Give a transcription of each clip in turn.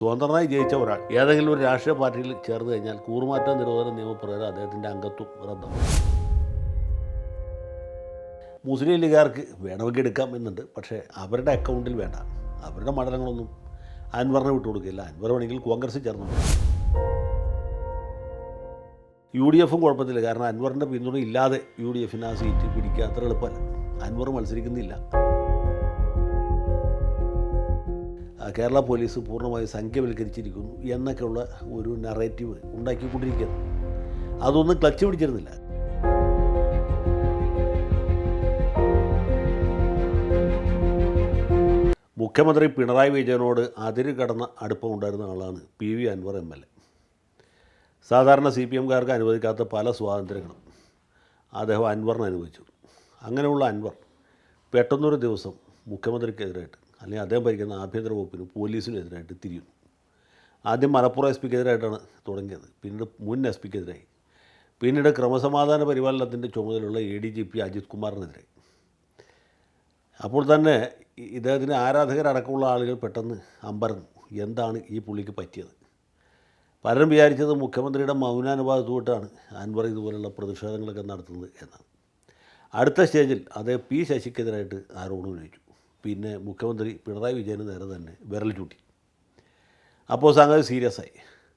സ്വതന്ത്രനായി ജയിച്ച ഒരാൾ ഏതെങ്കിലും ഒരു രാഷ്ട്രീയ പാർട്ടിയിൽ ചേർന്ന് കഴിഞ്ഞാൽ കൂറുമാറ്റ നിരോധന നിയമപ്രകാരം അദ്ദേഹത്തിൻ്റെ അംഗത്വം റദ്ദാവും. മുസ്ലിം ലീഗുകാർക്ക് വേണമെങ്കിൽ എടുക്കാം എന്നുണ്ട്, പക്ഷേ അവരുടെ അക്കൗണ്ടിൽ വേണ്ട. അവരുടെ മണ്ഡലങ്ങളൊന്നും അൻവറിനെ വിട്ടുകൊടുക്കില്ല. അൻവർ വേണമെങ്കിൽ കോൺഗ്രസ് ചേർന്നു. UDF കുഴപ്പത്തില്ല, കാരണം അൻവറിൻ്റെ പിന്തുണ ഇല്ലാതെ UDF ആ സീറ്റ് പിടിക്കുക അത്ര എളുപ്പമല്ല. അൻവർ മത്സരിക്കുന്നില്ല. കേരള പോലീസ് പൂർണ്ണമായി സംഖ്യവൽക്കരിച്ചിരിക്കുന്നു എന്നൊക്കെയുള്ള ഒരു നറേറ്റീവ് ഉണ്ടാക്കിക്കൊണ്ടിരിക്കുകയാണ്. അതൊന്നും ക്ലച്ച് പിടിച്ചിരുന്നില്ല. മുഖ്യമന്ത്രി പിണറായി വിജയനോട് അതിര് കടന്ന അടുപ്പമുണ്ടായിരുന്ന ആളാണ് PV അൻവർ MLA. സാധാരണ CPMകാർക്ക് അനുവദിക്കാത്ത പല സ്വാതന്ത്ര്യങ്ങളും അദ്ദേഹം അൻവറിന് അനുവദിച്ചു. അങ്ങനെയുള്ള അൻവർ പെട്ടെന്നൊരു ദിവസം മുഖ്യമന്ത്രിക്കെതിരായിട്ട്, അല്ലെങ്കിൽ അദ്ദേഹം ഭരിക്കുന്ന ആഭ്യന്തര വകുപ്പിനും പോലീസിനും എതിരായിട്ട് തിരിയുന്നു. ആദ്യം മലപ്പുറം SP ക്കെതിരായിട്ടാണ് തുടങ്ങിയത്, പിന്നീട് മുൻ SP ക്കെതിരായി, പിന്നീട് ക്രമസമാധാന പരിപാലനത്തിൻ്റെ ചുമതലയുള്ള ADGP അജിത് കുമാറിനെതിരായി. അപ്പോൾ തന്നെ ഇദ്ദേഹത്തിന് ആരാധകരടക്കമുള്ള ആളുകൾ പെട്ടെന്ന് അമ്പരന്നു, എന്താണ് ഈ പുള്ളിക്ക് പറ്റിയത്. പലരും വിചാരിച്ചത് മുഖ്യമന്ത്രിയുടെ മൗനാനുവാദത്തോട്ടാണ് അൻവർ ഇതുപോലുള്ള പ്രതിഷേധങ്ങളൊക്കെ നടത്തുന്നത് എന്നാണ്. അടുത്ത സ്റ്റേജിൽ അദ്ദേഹം P ശശിക്കെതിരായിട്ട് ആരോപണം ഉന്നയിച്ചു. പിന്നെ മുഖ്യമന്ത്രി പിണറായി വിജയന് നേരെ തന്നെ വിരൽ ചൂണ്ടി. അപ്പോൾ സംഗതി സീരിയസ് ആയി.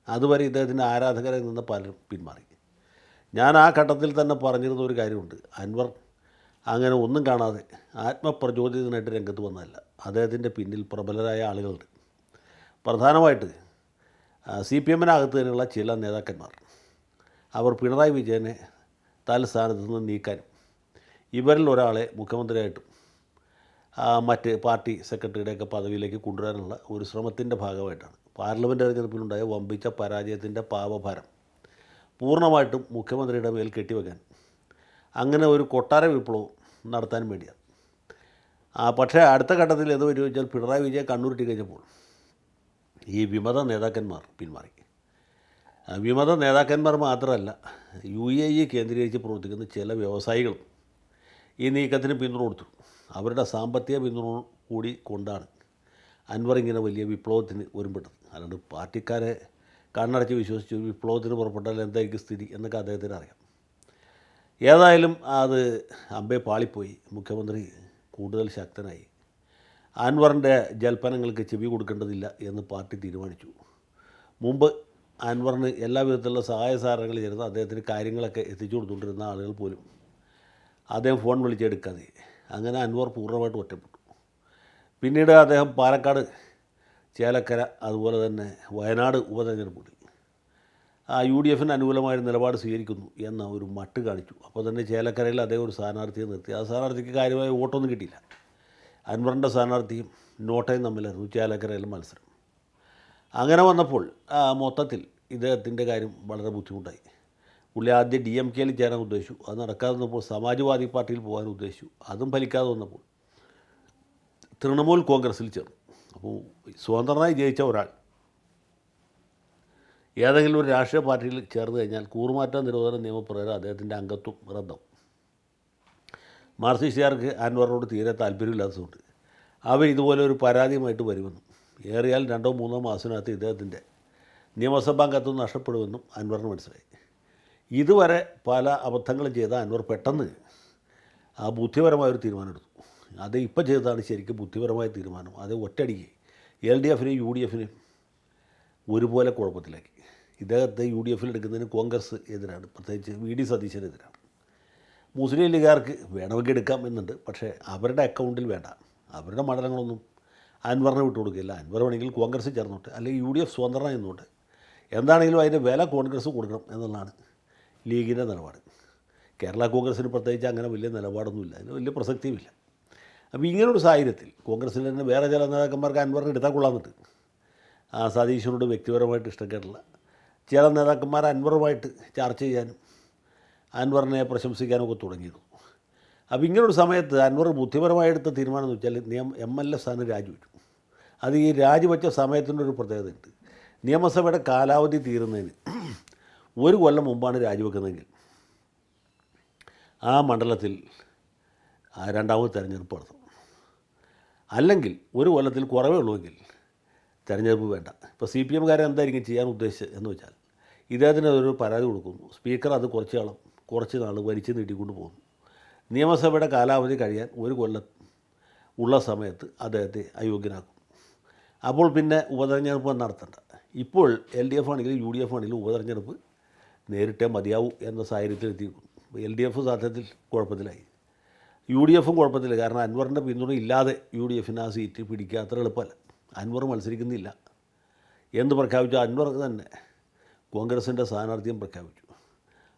അതുവരെ ഇദ്ദേഹത്തിൻ്റെ ആരാധകരെ നിന്ന് പലരും പിന്മാറി. ഞാൻ ആ ഘട്ടത്തിൽ തന്നെ പറഞ്ഞിരുന്ന ഒരു കാര്യമുണ്ട്, അൻവർ അങ്ങനെ ഒന്നും കാണാതെ ആത്മപ്രചോദിതനായിട്ട് രംഗത്ത് വന്നതല്ല. അദ്ദേഹത്തിൻ്റെ പിന്നിൽ പ്രബലരായ ആളുകളുണ്ട്. പ്രധാനമായിട്ട് CPMനകത്ത് തന്നെയുള്ള ചില നേതാക്കന്മാർ. അവർ പിണറായി വിജയനെ തൽസ്ഥാനത്ത് നിന്ന് നീക്കാനും ഇവരിൽ ഒരാളെ മുഖ്യമന്ത്രിയായിട്ടും മറ്റ് പാർട്ടി സെക്രട്ടറിയുടെയൊക്കെ പദവിയിലേക്ക് കൊണ്ടുവരാനുള്ള ഒരു ശ്രമത്തിൻ്റെ ഭാഗമായിട്ടാണ് പാർലമെൻറ്റ് തെരഞ്ഞെടുപ്പിലുണ്ടായ വമ്പിച്ച പരാജയത്തിൻ്റെ പാപഭാരം പൂർണ്ണമായിട്ടും മുഖ്യമന്ത്രിയുടെ മേൽ കെട്ടിവെക്കാൻ, അങ്ങനെ ഒരു കൊട്ടാര വിപ്ലവം നടത്താൻ വേണ്ടിയാണ്. പക്ഷേ അടുത്ത ഘട്ടത്തിൽ എന്ത് പറ്റി വെച്ചാൽ, പിണറായി വിജയൻ കണ്ണൂരിട്ട് കഴിഞ്ഞപ്പോൾ ഈ വിമത നേതാക്കന്മാർ പിന്മാറി. വിമത നേതാക്കന്മാർ മാത്രമല്ല, UAE കേന്ദ്രീകരിച്ച് പ്രവർത്തിക്കുന്ന ചില വ്യവസായികളും ഈ നീക്കത്തിന് പിന്തുണ കൊടുത്തു. അവരുടെ സാമ്പത്തിക പിന്തുണ കൂടി കൊണ്ടാണ് അൻവർ ഇങ്ങനെ വലിയ വിപ്ലവത്തിന് ഒരുമ്പെട്ടത്. അല്ലാണ്ട് പാർട്ടിക്കാരെ കണ്ണടച്ച് വിശ്വസിച്ച് വിപ്ലവത്തിന് പുറപ്പെട്ടാൽ എന്തായിരിക്കും സ്ഥിതി എന്നൊക്കെ അദ്ദേഹത്തിന് അറിയാം. ഏതായാലും അത് അമ്പേ പാളിപ്പോയി. മുഖ്യമന്ത്രി കൂടുതൽ ശക്തനായി. അൻവറിൻ്റെ ജൽപ്പനങ്ങൾക്ക് ചെവി കൊടുക്കേണ്ടതില്ല എന്ന് പാർട്ടി തീരുമാനിച്ചു. മുമ്പ് അൻവറിന് എല്ലാവിധത്തിലുള്ള സഹായ സഹകരണങ്ങൾ ചേർന്ന് അദ്ദേഹത്തിന് കാര്യങ്ങളൊക്കെ എത്തിച്ചു കൊടുത്തുകൊണ്ടിരുന്ന ആളുകൾ പോലും അദ്ദേഹം ഫോൺ വിളിച്ചെടുക്കാതെ, അങ്ങനെ അൻവർ പൂർണ്ണമായിട്ട് ഒറ്റപ്പെട്ടു. പിന്നീട് അദ്ദേഹം പാലക്കാട്, ചേലക്കര, അതുപോലെ തന്നെ വയനാട് ഉപതെരഞ്ഞെടുപ്പിൽ UDFന് അനുകൂലമായ നിലപാട് സ്വീകരിക്കുന്നു എന്ന ഒരു മട്ട് കാണിച്ചു. അപ്പോൾ തന്നെ ചേലക്കരയിൽ അദ്ദേഹം ഒരു സ്ഥാനാർത്ഥിയെ നിർത്തി. ആ സ്ഥാനാർത്ഥിക്ക് കാര്യമായ വോട്ടൊന്നും കിട്ടിയില്ല. അൻവറിൻ്റെ സ്ഥാനാർത്ഥിയും നോട്ടയും തമ്മിലായിരുന്നു ചേലക്കരയിലെ മത്സരം. അങ്ങനെ വന്നപ്പോൾ മൊത്തത്തിൽ ഇദ്ദേഹത്തിൻ്റെ കാര്യം വളരെ ബുദ്ധിമുട്ടായി. പുള്ളി ആദ്യം DMKയിൽ ചേരാൻ ഉദ്ദേശിച്ചു. അത് നടക്കാതെ വന്നപ്പോൾ സമാജ്വാദി പാർട്ടിയിൽ പോകാൻ ഉദ്ദേശിച്ചു. അതും ഫലിക്കാതെ വന്നപ്പോൾ തൃണമൂൽ കോൺഗ്രസ്സിൽ ചേർന്നു. അപ്പോൾ സ്വതന്ത്രനായി ജയിച്ച ഒരാൾ ഏതെങ്കിലും ഒരു രാഷ്ട്രീയ പാർട്ടിയിൽ ചേർന്ന് കഴിഞ്ഞാൽ കൂറുമാറ്റ നിരോധന നിയമപ്രകാരം അദ്ദേഹത്തിൻ്റെ അംഗത്വം റദ്ദാവും. മാർക്സിസ്റ്റുകാർക്ക് അൻവറിനോട് തീരെ താല്പര്യമില്ലാത്തതുകൊണ്ട് അവർ ഇതുപോലെ ഒരു പരാതിയുമായിട്ട് വരുമെന്നും ഏറിയാൽ 2-3 മാസത്തിനകത്ത് ഇദ്ദേഹത്തിൻ്റെ നിയമസഭാ അംഗത്വം നഷ്ടപ്പെടുമെന്നും അൻവറിന് മനസ്സിലായി. ഇതുവരെ പല അബദ്ധങ്ങളും ചെയ്ത അൻവർ പെട്ടെന്ന് ബുദ്ധിപരമായൊരു തീരുമാനമെടുത്തു. അത് ഇപ്പോൾ ചെയ്തതാണ് ശരിക്കും ബുദ്ധിപരമായ തീരുമാനം. അത് ഒറ്റയടിക്ക് LDFനെയും UDFനെയും ഒരുപോലെ കുഴപ്പത്തിലാക്കി. ഇദ്ദേഹത്തെ UDFൽ എടുക്കുന്നതിന് കോൺഗ്രസ് എതിരാണ്, പ്രത്യേകിച്ച് VD സതീശനെതിരാണ്. മുസ്ലിം ലീഗുകാർക്ക് വേണമെങ്കിൽ എടുക്കാം എന്നുണ്ട്, പക്ഷേ അവരുടെ അക്കൗണ്ടിൽ വേണ്ട. അവരുടെ മണ്ഡലങ്ങളൊന്നും അൻവറിനെ വിട്ടുകൊടുക്കില്ല. അൻവർ വേണമെങ്കിൽ കോൺഗ്രസ് ചേർന്നോട്ടെ, അല്ലെങ്കിൽ UDF സ്വതന്ത്രനായി നിന്നോട്ടെ. എന്താണെങ്കിലും അതിൻ്റെ വില കോൺഗ്രസ് കൊടുക്കണം എന്നുള്ളതാണ് ലീഗിൻ്റെ നിലപാട്. കേരള കോൺഗ്രസ്സിന് പ്രത്യേകിച്ച് അങ്ങനെ വലിയ നിലപാടൊന്നുമില്ല, അതിന് വലിയ പ്രസക്തിയുമില്ല. അപ്പോൾ ഇങ്ങനൊരു സാഹചര്യത്തിൽ കോൺഗ്രസ്സിൽ തന്നെ വേറെ ചില നേതാക്കന്മാർക്ക് അൻവറിനെ എടുത്താൽ കൊള്ളാമെന്നിട്ട് സതീശനോട് വ്യക്തിപരമായിട്ട് ഇഷ്ടക്കേടില്ല ചില നേതാക്കന്മാർ അൻവറുമായിട്ട് ചർച്ച ചെയ്യാനും അൻവറിനെ പ്രശംസിക്കാനൊക്കെ തുടങ്ങിയിരുന്നു. അപ്പോൾ ഇങ്ങനൊരു സമയത്ത് അൻവർ ബുദ്ധിപരമായി എടുത്ത തീരുമാനം എന്ന് വെച്ചാൽ MLA സ്ഥാനം രാജിവെച്ചു. അത് ഈ രാജിവെച്ച സമയത്തിൻ്റെ ഒരു പ്രത്യേകതയുണ്ട്. നിയമസഭയുടെ കാലാവധി തീരുന്നതിന് 1 കൊല്ലം മുമ്പാണ് രാജിവെക്കുന്നതെങ്കിൽ ആ മണ്ഡലത്തിൽ രണ്ടാമത് തെരഞ്ഞെടുപ്പ് നടത്തും. അല്ലെങ്കിൽ 1 കൊല്ലത്തിൽ കുറവേ ഉള്ളുവെങ്കിൽ തെരഞ്ഞെടുപ്പ് വേണ്ട. ഇപ്പോൾ CPM-കാരെ എന്തായിരിക്കും ചെയ്യാൻ ഉദ്ദേശിച്ചത് എന്ന് വെച്ചാൽ ഇദ്ദേഹത്തിന് ഒരു പരാതി കൊടുക്കുന്നു. സ്പീക്കർ അത് കുറച്ച് നാൾ വലിച്ചു നീട്ടിക്കൊണ്ട് പോകുന്നു. നിയമസഭയുടെ കാലാവധി കഴിയാൻ ഒരു കൊല്ലം ഉള്ള സമയത്ത് അദ്ദേഹത്തെ അയോഗ്യനാക്കും. അപ്പോൾ പിന്നെ ഉപതെരഞ്ഞെടുപ്പ് നടത്തണ്ട. ഇപ്പോൾ LDF ആണെങ്കിലും UDF ആണെങ്കിലും ഉപതെരഞ്ഞെടുപ്പ് നേരിട്ടേ മതിയാവൂ എന്ന സാഹചര്യത്തിലെത്തിയിരിക്കുന്നു. LDF സത്യത്തിൽ കുഴപ്പത്തിലായി, UDF-ഉം കുഴപ്പത്തില്ല. കാരണം അൻവറിൻ്റെ പിന്തുണ ഇല്ലാതെ UDF-ന് ആ സീറ്റ് പിടിക്കുക അത്ര എളുപ്പമല്ല. അൻവർ മത്സരിക്കുന്നില്ല എന്ന് പ്രഖ്യാപിച്ച അൻവർ തന്നെ കോൺഗ്രസിൻ്റെ സ്ഥാനാർത്ഥിയും പ്രഖ്യാപിച്ചു.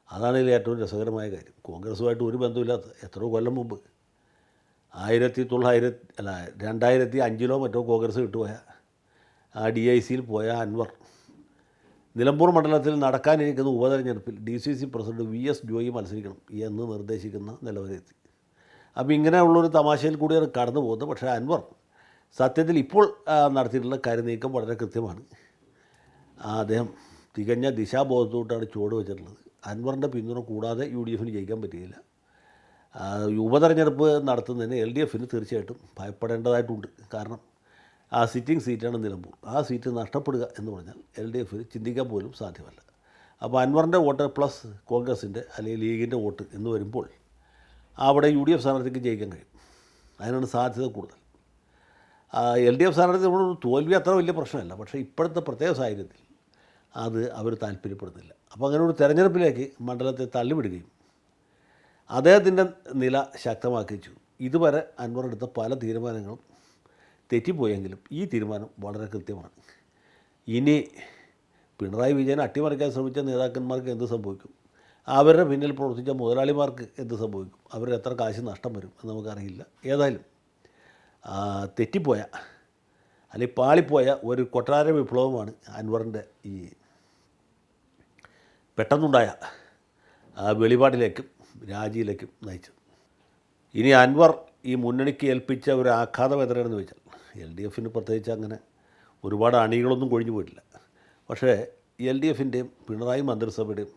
അതാണ് ഇതിൽ ഏറ്റവും രസകരമായ കാര്യം. കോൺഗ്രസുമായിട്ട് ഒരു ബന്ധമില്ലാത്ത എത്രയോ കൊല്ലം മുമ്പ് 2005 മറ്റോ കോൺഗ്രസ് വിട്ടുപോയ DIC-യിൽ പോയ അൻവർ നിലമ്പൂർ മണ്ഡലത്തിൽ നടക്കാനിരിക്കുന്ന ഉപതെരഞ്ഞെടുപ്പിൽ DCC പ്രസിഡന്റ് VS ജോയി മത്സരിക്കണം എന്ന് നിർദ്ദേശിക്കുന്ന നിലവരെത്തി. അപ്പോൾ ഇങ്ങനെയുള്ളൊരു തമാശയിൽ കൂടിയാണ് കടന്നു പോകുന്നത്. പക്ഷേ അൻവർ സത്യത്തിൽ ഇപ്പോൾ നടത്തിയിട്ടുള്ള കാര്യനീക്കം വളരെ കൃത്യമാണ്. അദ്ദേഹം തികഞ്ഞ ദിശാബോധത്തോട്ടാണ് ചുവട് വെച്ചിട്ടുള്ളത്. അൻവറിൻ്റെ പിന്തുണ കൂടാതെ UDF-ന് ജയിക്കാൻ പറ്റുകയില്ല. ഉപതെരഞ്ഞെടുപ്പ് നടത്തുന്നതിന് LDF-ന് തീർച്ചയായിട്ടും ഭയപ്പെടേണ്ടതായിട്ടുണ്ട്. കാരണം ആ സിറ്റിംഗ് സീറ്റാണ് നിലമ്പൂർ. ആ സീറ്റ് നഷ്ടപ്പെടുക എന്ന് പറഞ്ഞാൽ LDF-ന് ചിന്തിക്കാൻ പോലും സാധ്യമല്ല. അപ്പോൾ അൻവറിൻ്റെ വോട്ട് പ്ലസ് കോൺഗ്രസിൻ്റെ അല്ലെങ്കിൽ ലീഗിൻ്റെ വോട്ട് എന്ന് വരുമ്പോൾ അവിടെ UDF സ്ഥാനാർത്ഥിക്ക് ജയിക്കാൻ കഴിയും. അതിനാണ് സാധ്യത കൂടുതൽ. LDF സ്ഥാനാർത്ഥി തോൽവി അത്ര വലിയ പ്രശ്നമല്ല. പക്ഷേ ഇപ്പോഴത്തെ പ്രത്യേക സാഹചര്യത്തിൽ അത് അവർ താല്പര്യപ്പെടുന്നില്ല. അപ്പോൾ അങ്ങനെ ഒരു തെരഞ്ഞെടുപ്പിലേക്ക് മണ്ഡലത്തെ തള്ളിവിടുകയും അദ്ദേഹത്തിൻ്റെ നില ശക്തമാക്കിച്ചു. ഇതുവരെ അൻവർ എടുത്ത പല തീരുമാനങ്ങളും തെറ്റിപ്പോയെങ്കിലും ഈ തീരുമാനം വളരെ കൃത്യമാണ്. ഇനി പിണറായി വിജയൻ അട്ടിമറിക്കാൻ ശ്രമിച്ച നേതാക്കന്മാർക്ക് എന്ത് സംഭവിക്കും, അവരുടെ പിന്നിൽ പ്രവർത്തിച്ച മുതലാളിമാർക്ക് എന്ത് സംഭവിക്കും, അവരുടെ എത്ര കാശ് നഷ്ടം വരും എന്ന് നമുക്കറിയില്ല. ഏതായാലും തെറ്റിപ്പോയ അല്ലെങ്കിൽ പാളിപ്പോയ ഒരു കൊട്ടാര വിപ്ലവമാണ് അൻവറിൻ്റെ ഈ പെട്ടെന്നുണ്ടായ വെളിപാടിലേക്കും രാജിയിലേക്കും നയിച്ചത്. ഇനി അൻവർ ഈ മുന്നണിക്ക് ഏൽപ്പിച്ച ഒരു ആഘാതം എത്രയാണെന്ന് ചോദിച്ചാൽ LDF-ന് പ്രത്യേകിച്ച് അങ്ങനെ ഒരുപാട് അണികളൊന്നും കൊഴിഞ്ഞു പോയിട്ടില്ല. പക്ഷേ LDF-ൻ്റെയും പിണറായി മന്ത്രിസഭയുടെയും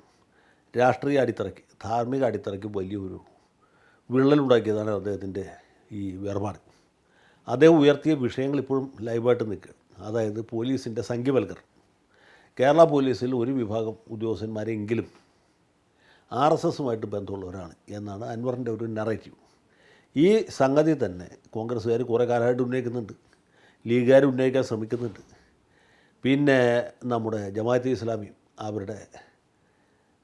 രാഷ്ട്രീയ അടിത്തറയ്ക്ക്, ധാർമ്മിക അടിത്തറയ്ക്ക് വലിയൊരു വിള്ളലുണ്ടാക്കിയതാണ് അദ്ദേഹത്തിൻ്റെ ഈ വേർപാട്. അദ്ദേഹം ഉയർത്തിയ വിഷയങ്ങൾ ഇപ്പോഴും ലൈവായിട്ട് നിൽക്കുകയാണ്. അതായത് പോലീസിൻ്റെ സംഖ്യവൽക്കരണം. കേരള പോലീസിൽ ഒരു വിഭാഗം ഉദ്യോഗസ്ഥന്മാരെങ്കിലും RSS-ഉമായിട്ട് ബന്ധമുള്ളവരാണ് എന്നാണ് അൻവറിൻ്റെ ഒരു നറേറ്റീവ്. ഈ സംഗതി തന്നെ കോൺഗ്രസ്സുകാർ കുറേ കാലമായിട്ട് ഉന്നയിക്കുന്നുണ്ട്, ലീഗുകാർ ഉന്നയിക്കാൻ ശ്രമിക്കുന്നുണ്ട്. പിന്നെ നമ്മുടെ ജമാഅത്തെ ഇസ്ലാമിയും അവരുടെ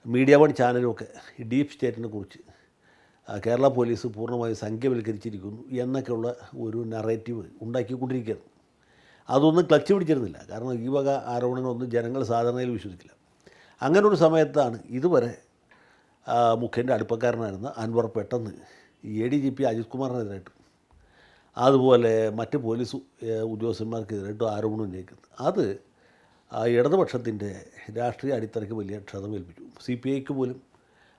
മീഡിയ വൺ ചാനലുമൊക്കെ ഡീപ്പ് സ്റ്റേറ്റിനെ കുറിച്ച് കേരള പോലീസ് പൂർണ്ണമായി സംഖ്യവൽക്കരിച്ചിരിക്കുന്നു എന്നൊക്കെയുള്ള ഒരു നറേറ്റീവ് ഉണ്ടാക്കിക്കൊണ്ടിരിക്കുകയാണ്. അതൊന്നും ക്ലച്ച് പിടിച്ചിരുന്നില്ല. കാരണം ഈ വക ആരോപണങ്ങളൊന്നും ജനങ്ങൾ സാധാരണയിൽ വിശ്വസിക്കില്ല. അങ്ങനൊരു സമയത്താണ് ഇതുവരെ മുഖ്യൻ്റെ അടുപ്പക്കാരനായിരുന്ന അൻവർ പെട്ടെന്ന് ADGP അജിത് കുമാറിനെതിരായിട്ടും അതുപോലെ മറ്റ് പോലീസ് ഉദ്യോഗസ്ഥന്മാർക്കെതിരായിട്ടും ആരോപണം ഉന്നയിക്കുന്നത്. അത് ഇടതുപക്ഷത്തിൻ്റെ രാഷ്ട്രീയ അടിത്തറയ്ക്ക് വലിയ ക്ഷതമേൽപ്പിച്ചു. CPIക്ക് പോലും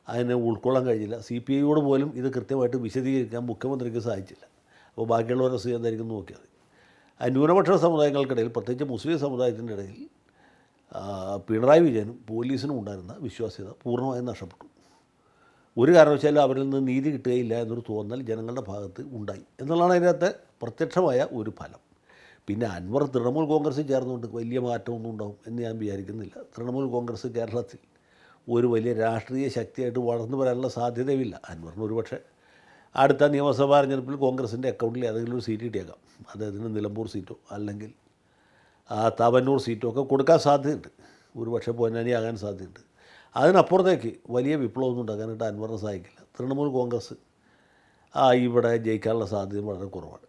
അതിനെ ഉൾക്കൊള്ളാൻ കഴിഞ്ഞില്ല. CPIയോട് പോലും ഇത് കൃത്യമായിട്ട് വിശദീകരിക്കാൻ മുഖ്യമന്ത്രിക്ക് സാധിച്ചില്ല. അപ്പോൾ ബാക്കിയുള്ളവരുടെ സ്ഥിതി എന്തായിരിക്കും നോക്കിയാൽ മതി. ന്യൂനപക്ഷ സമുദായങ്ങൾക്കിടയിൽ, പ്രത്യേകിച്ച് മുസ്ലിം സമുദായത്തിൻ്റെ ഇടയിൽ പിണറായി വിജയനും പോലീസിനും ഉണ്ടായിരുന്ന വിശ്വാസ്യത പൂർണ്ണമായും നഷ്ടപ്പെട്ടു. ഒരു കാരണവശാലും അവരിൽ നിന്ന് നീതി കിട്ടുകയില്ല എന്നൊരു തോന്നൽ ജനങ്ങളുടെ ഭാഗത്ത് ഉണ്ടായി എന്നുള്ളതാണ് അതിനകത്ത് പ്രത്യക്ഷമായ ഒരു ഫലം. പിന്നെ അൻവർ തൃണമൂൽ കോൺഗ്രസ്സിൽ ചേർന്നുകൊണ്ട് വലിയ മാറ്റമൊന്നും ഉണ്ടാവും എന്ന് ഞാൻ വിചാരിക്കുന്നില്ല. തൃണമൂൽ കോൺഗ്രസ് കേരളത്തിൽ ഒരു വലിയ രാഷ്ട്രീയ ശക്തിയായിട്ട് വളർന്നു വരാനുള്ള സാധ്യതയുമില്ല. അൻവറിന് ഒരുപക്ഷെ അടുത്ത നിയമസഭാ തെരഞ്ഞെടുപ്പിൽ കോൺഗ്രസിൻ്റെ അക്കൗണ്ടിൽ ഏതെങ്കിലും ഒരു സീറ്റ് കിട്ടിയേക്കാം. അദ്ദേഹത്തിന് നിലമ്പൂർ സീറ്റോ അല്ലെങ്കിൽ തവന്നൂർ സീറ്റോ ഒക്കെ കൊടുക്കാൻ സാധ്യതയുണ്ട്. ഒരുപക്ഷെ പൊന്നാനി ആകാൻ സാധ്യതയുണ്ട്. അതിനപ്പുറത്തേക്ക് വലിയ വിപ്ലവമൊന്നും ഉണ്ടാക്കാനായിട്ട് അൻവറിന് സാധിക്കില്ല. തൃണമൂൽ കോൺഗ്രസ് ഇവിടെ ജയിക്കാനുള്ള സാധ്യത വളരെ കുറവാണ്.